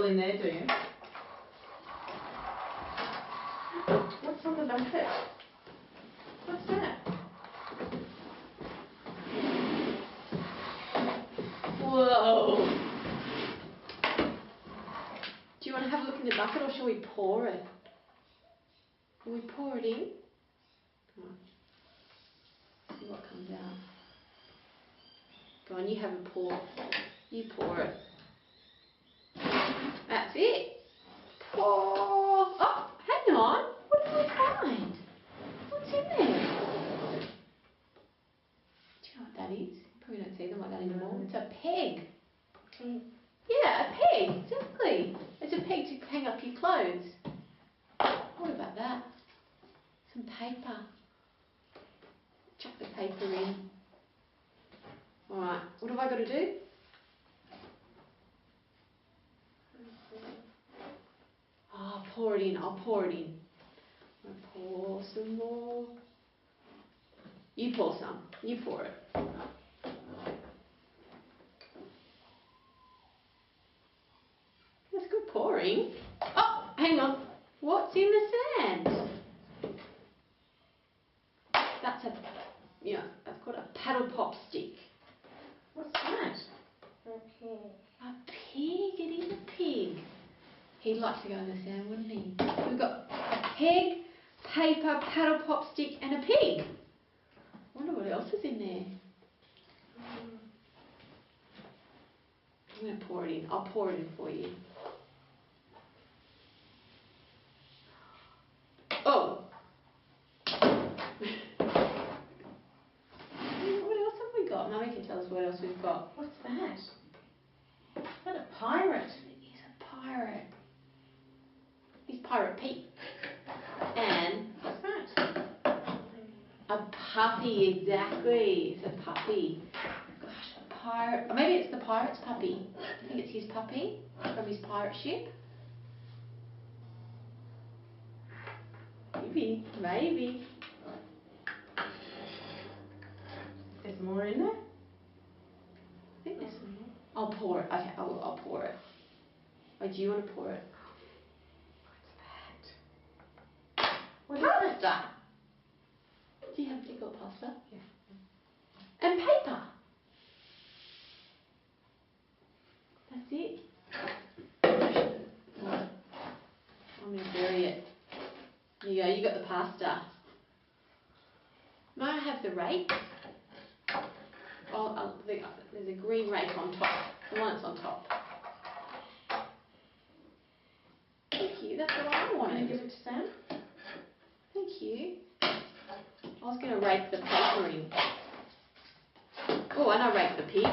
all in there, do you? What's on the bucket? What's that? Whoa! Do you want to have a look in the bucket, or shall we pour it? Will we pour it in? Come on. See what comes out. Go on, you have a pour. You pour it. That's it. Pour. Oh, hang on. What did we find? What's in there? Do you know what that is? You probably don't see them like that anymore. It's a peg. Yeah, a peg. Exactly. It's a peg to hang up your clothes. What about that? Some paper. Chuck the paper in. Alright, what have I got to do? Oh, pour it in. I'll pour it in. I'll pour some more. You pour some. You pour it. That's good pouring. Oh, hang on. What's in the sand? That's that's called a paddle pop stick. What's that? A pig. It is a pig. He'd like to go in the sand, wouldn't he? We've got a peg, paper, paddle pop stick, and a pig. I wonder what else is in there. I'm going to pour it in. I'll pour it in for you. Oh! What else have we got? Mummy can tell us what else we've got. What's that? Is that a pirate? It is a pirate. He's Pirate Pete. And What's that? a puppy, exactly. It's a puppy. Gosh, a pirate. Or maybe it's the pirate's puppy. I think it's his puppy from his pirate ship. Maybe, maybe. There's more in there? I think there's some more. I'll pour it. Okay, I'll pour it. Or do you want to pour it? What's that? Pasta. Do you have a got pasta? Yeah. And paper. That's it. Right. I'm going to bury it. There you go, you got the pasta. May I have the rake? There's a green rake on top. The one that's on top. Thank you, that's what I wanted. Can you give it to Sam? Thank you. I was going to rake the paper in. Oh, and I raked the pig.